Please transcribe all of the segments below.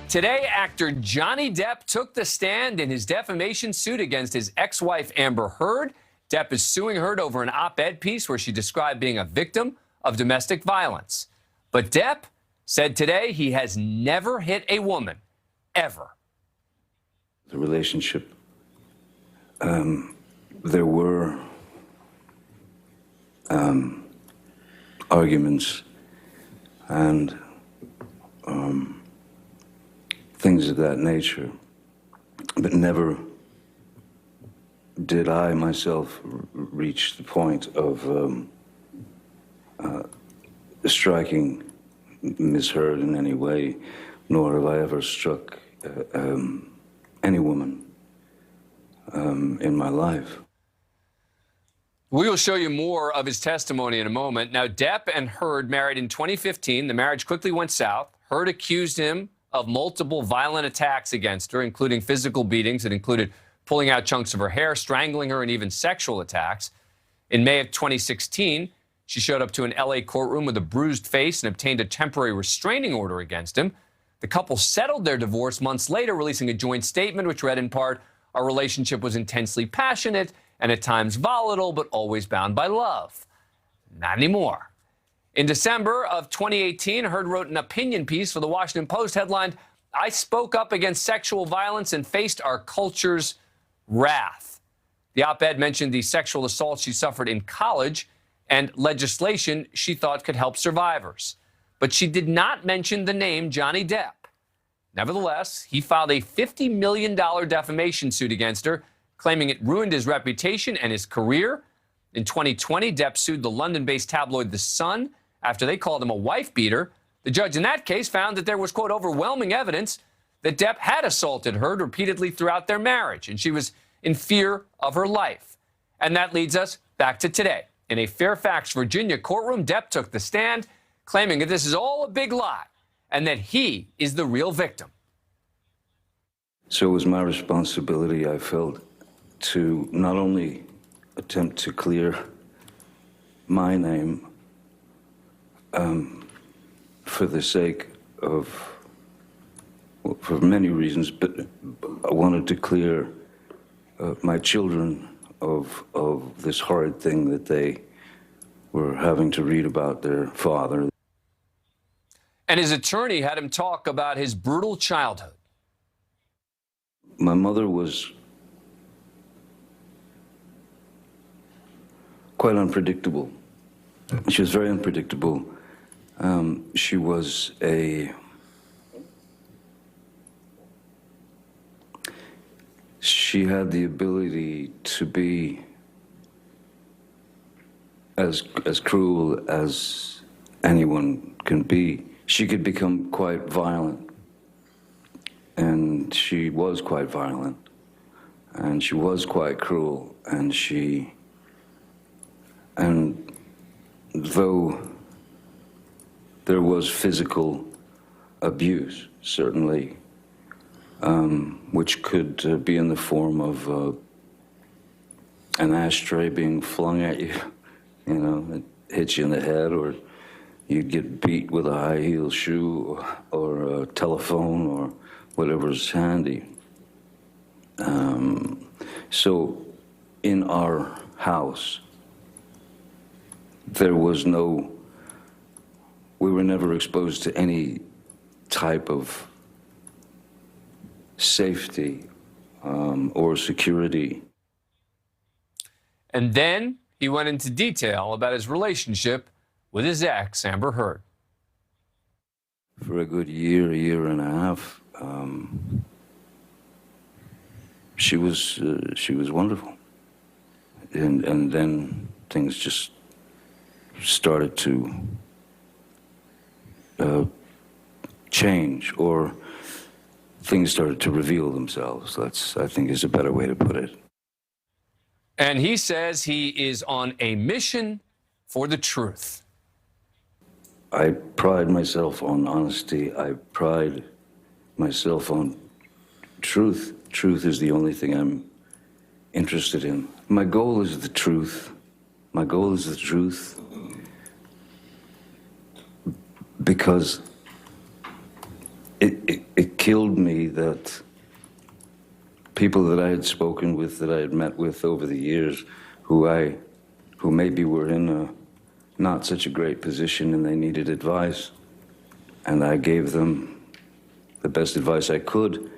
Today, actor Johnny Depp took the stand in his defamation suit against his ex-wife Amber Heard. Depp is suing Heard over an op-ed piece where she described being a victim of domestic violence. But Depp said today he has never hit a woman, ever. The relationship, there were arguments and things of that nature, but never did I myself reach the point of striking Miss Heard in any way, nor have I ever struck any woman in my life. We will show you more of his testimony in a moment. Now, Depp and Heard married in 2015. The marriage quickly went south. Heard accused him of multiple violent attacks against her, including physical beatings that included pulling out chunks of her hair, strangling her, and even sexual attacks. In May of 2016, she showed up to an LA courtroom with a bruised face and obtained a temporary restraining order against him. The couple settled their divorce months later, releasing a joint statement which read in part, "Our relationship was intensely passionate and at times volatile, but always bound by love." Not anymore. In December of 2018, Heard wrote an opinion piece for the Washington Post headlined, "I spoke up against sexual violence and faced our culture's wrath." The op-ed mentioned the sexual assault she suffered in college and legislation she thought could help survivors. But she did not mention the name Johnny Depp. Nevertheless, he filed a $50 million defamation suit against her, claiming it ruined his reputation and his career. In 2020, Depp sued the London-based tabloid The Sun after they called him a wife-beater. The judge in that case found that there was, quote, overwhelming evidence that Depp had assaulted Heard repeatedly throughout their marriage, and she was in fear of her life. And that leads us back to today. In a Fairfax, Virginia courtroom, Depp took the stand, claiming that this is all a big lie and that he is the real victim. So it was my responsibility, I felt, to not only attempt to clear my name for the sake of, well, for many reasons, but I wanted to clear my children of this horrid thing that they were having to read about their father. And his attorney had him talk about his brutal childhood. My mother was quite unpredictable. She was very unpredictable. She was she had the ability to be as cruel as anyone can be. She could become quite violent, and she was quite violent, and she was quite cruel, and though there was physical abuse, certainly, which could be in the form of an ashtray being flung at you, you know, it hits you in the head, or you'd get beat with a high-heel shoe or a telephone or whatever's handy. So in our house, there was we were never exposed to any type of safety or security. And then he went into detail about his relationship with his ex, Amber Heard. For a good year and a half, she was wonderful, and then things just started to change, or things started to reveal themselves. That's, I think, is a better way to put it. And he says he is on a mission for the truth. I pride myself on honesty. I pride myself on truth. Truth is the only thing I'm interested in. My goal is the truth. My goal is the truth because it killed me that people that I had spoken with, that I had met with over the years, who maybe were in a not such a great position and they needed advice, and I gave them the best advice I could.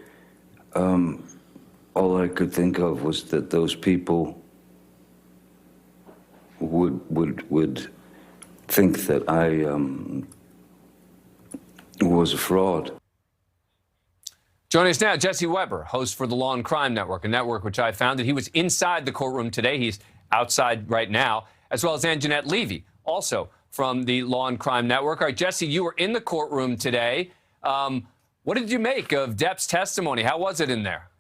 All I could think of was that those people would think that I was a fraud. Joining us now, Jesse Weber, host for the Law and Crime Network, a network which I founded. He was inside the courtroom today. He's outside right now, as well as Anjanette Levy, also from the Law and Crime Network. All right, Jesse, you were in the courtroom today. What did you make of Depp's testimony? How was it in there?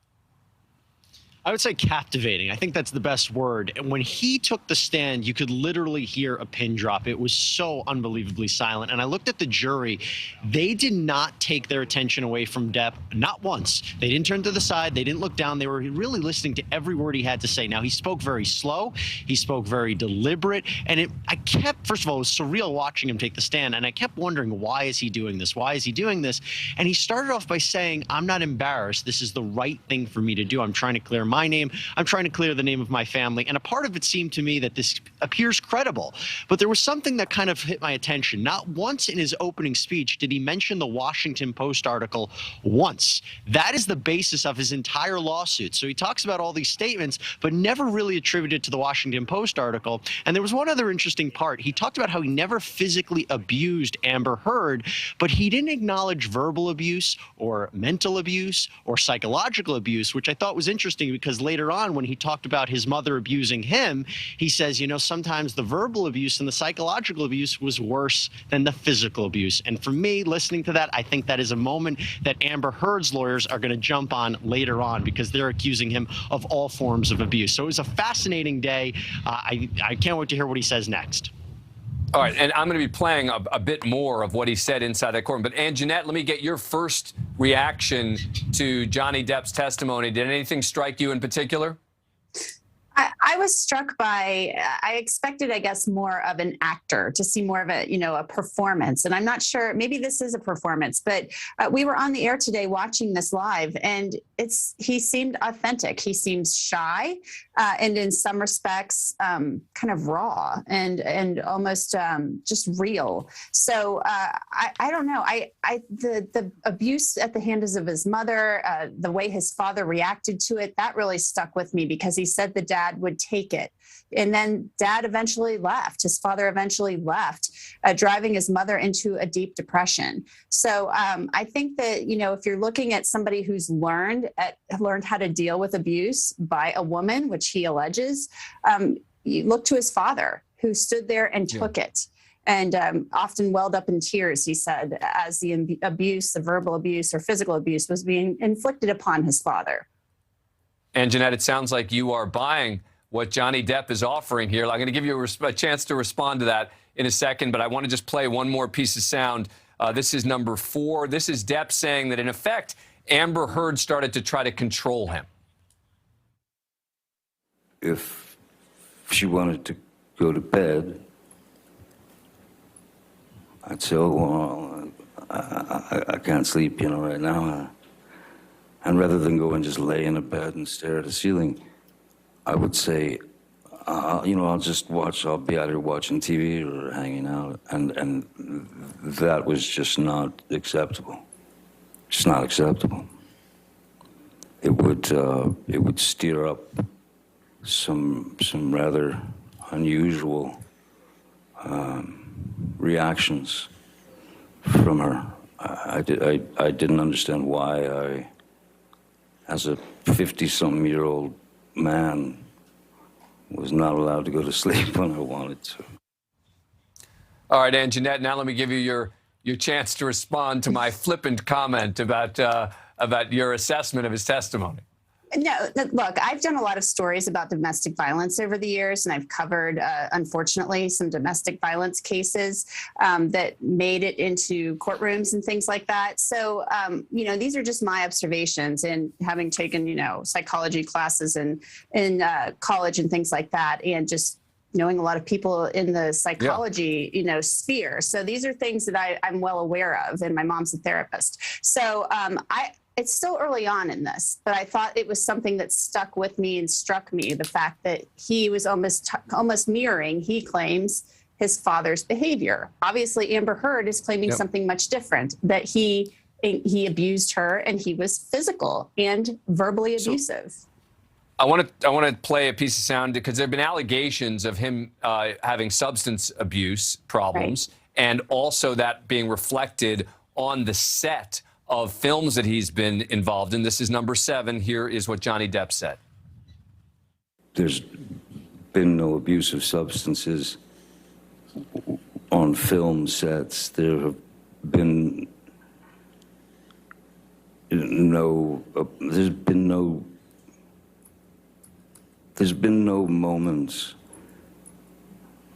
I would say captivating. I think that's the best word. And when he took the stand, you could literally hear a pin drop. It was so unbelievably silent. And I looked at the jury. They did not take their attention away from Depp, not once. They didn't turn to the side. They didn't look down. They were really listening to every word he had to say. Now, he spoke very slow. He spoke very deliberate. And I kept, first of all, it was surreal watching him take the stand. And I kept wondering, why is he doing this? Why is he doing this? And he started off by saying, I'm not embarrassed. This is the right thing for me to do. I'm trying to clear my name. I'm trying to clear the name of my family. And a part of it seemed to me that this appears credible. But there was something that kind of hit my attention. Not once in his opening speech did he mention the Washington Post article once. That is the basis of his entire lawsuit. So he talks about all these statements, but never really attributed to the Washington Post article. And there was one other interesting part. He talked about how he never physically abused Amber Heard, but he didn't acknowledge verbal abuse or mental abuse or psychological abuse, which I thought was interesting because later on when he talked about his mother abusing him, he says, you know, sometimes the verbal abuse and the psychological abuse was worse than the physical abuse. And for me, listening to that, I think that is a moment that Amber Heard's lawyers are going to jump on later on because they're accusing him of all forms of abuse. So it was a fascinating day. I can't wait to hear what he says next. All right, and I'm going to be playing a bit more of what he said inside that courtroom. But Anjanette, let me get your first reaction to Johnny Depp's testimony. Did anything strike you in particular? I was struck by, I expected, I guess, more of an actor, to see more of a, you know, a performance. And I'm not sure, maybe this is a performance, but we were on the air today watching this live, and he seemed authentic. He seems shy and in some respects kind of raw and almost just real. So I don't know. The abuse at the hands of his mother, the way his father reacted to it, that really stuck with me because he said the dad would take it. And then dad eventually left. His father eventually left, driving his mother into a deep depression. So I think that, you know, if you're looking at somebody who's learned how to deal with abuse by a woman, which he alleges, you look to his father, who stood there and took it. And often welled up in tears, he said, as the abuse, the verbal abuse or physical abuse was being inflicted upon his father. And Jeanette, it sounds like you are buying what Johnny Depp is offering here. I'm going to give you a chance to respond to that in a second, but I want to just play one more piece of sound. This is number 4. This is Depp saying that, in effect, Amber Heard started to try to control him. If she wanted to go to bed, I'd say, oh, well, I can't sleep, you know, right now. And rather than go and just lay in a bed and stare at the ceiling, I would say, you know, I'll be out here watching TV or hanging out. And that was just not acceptable. Just not acceptable. It would stir up some rather unusual reactions from her. I didn't understand why as a 50-something-year-old man, was not allowed to go to sleep when I wanted to. All right, Anjanette, now let me give you your chance to respond to my flippant comment about your assessment of his testimony. No, look, I've done a lot of stories about domestic violence over the years, and I've covered, unfortunately, some domestic violence cases that made it into courtrooms and things like that. So, you know, these are just my observations, and having taken, you know, psychology classes in college and things like that, and just knowing a lot of people in the psychology, sphere. So these are things that I'm well aware of, and my mom's a therapist. So it's still early on in this, but I thought it was something that stuck with me and struck me, the fact that he was almost mirroring, he claims, his father's behavior. Obviously, Amber Heard is claiming something much different, that he abused her and he was physical and verbally abusive. I want to play a piece of sound because there have been allegations of him having substance abuse problems, and also that being reflected on the set of films that he's been involved in. This is number 7. Here is what Johnny Depp said. There's been no abuse of substances on film sets. There have been there's been no moments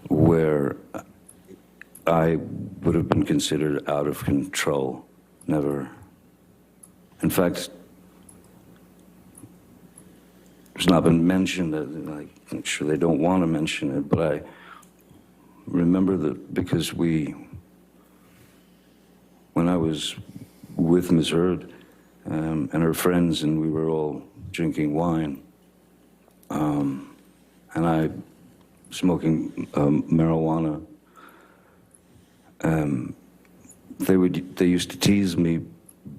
where I would have been considered out of control. Never. In fact, it's not been mentioned. I'm sure they don't want to mention it, but I remember that because when I was with Ms. Heard and her friends, and we were all drinking wine, and I smoking marijuana, they used to tease me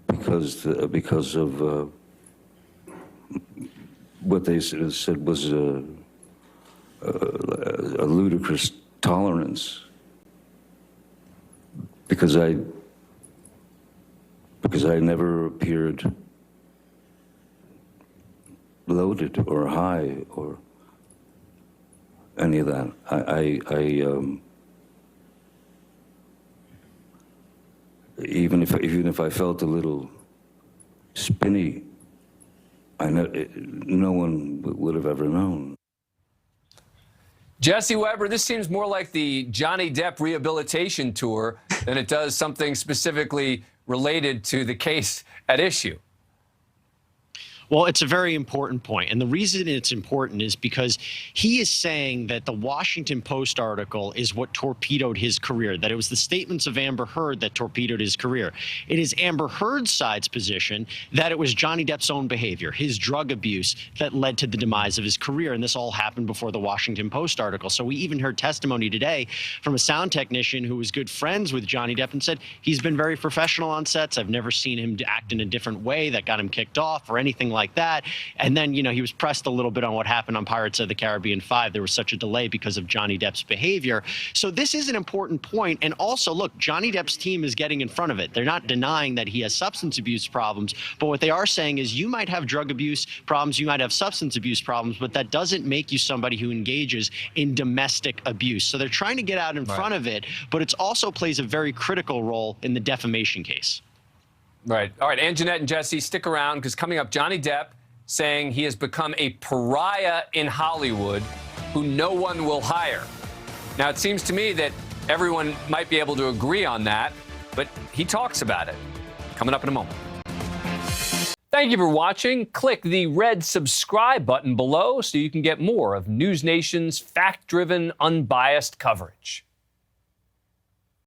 because of what they said was a ludicrous tolerance, because I never appeared loaded or high or any of that. Even if I felt a little spinny, no one would have ever known. Jesse Weber, this seems more like the Johnny Depp rehabilitation tour than it does something specifically related to the case at issue. Well, it's a very important point. And the reason it's important is because he is saying that the Washington Post article is what torpedoed his career, that it was the statements of Amber Heard that torpedoed his career. It is Amber Heard's side's position that it was Johnny Depp's own behavior, his drug abuse, that led to the demise of his career. And this all happened before the Washington Post article. So we even heard testimony today from a sound technician who was good friends with Johnny Depp and said he's been very professional on sets. I've never seen him act in a different way that got him kicked off or anything like that. And then, he was pressed a little bit on what happened on Pirates of the Caribbean 5. There was such a delay because of Johnny Depp's behavior. So this is an important point. And also, look, Johnny Depp's team is getting in front of it. They're not denying that he has substance abuse problems. But what they are saying is you might have drug abuse problems, you might have substance abuse problems, but that doesn't make you somebody who engages in domestic abuse. So they're trying to get out in front of it, but it also plays a very critical role in the defamation case. Right. All right, Anjanette and Jesse, stick around, because coming up, Johnny Depp saying he has become a pariah in Hollywood who no one will hire. Now, it seems to me that everyone might be able to agree on that, but he talks about it. Coming up in a moment. Thank you for watching. Click the red subscribe button below so you can get more of NewsNation's fact-driven, unbiased coverage.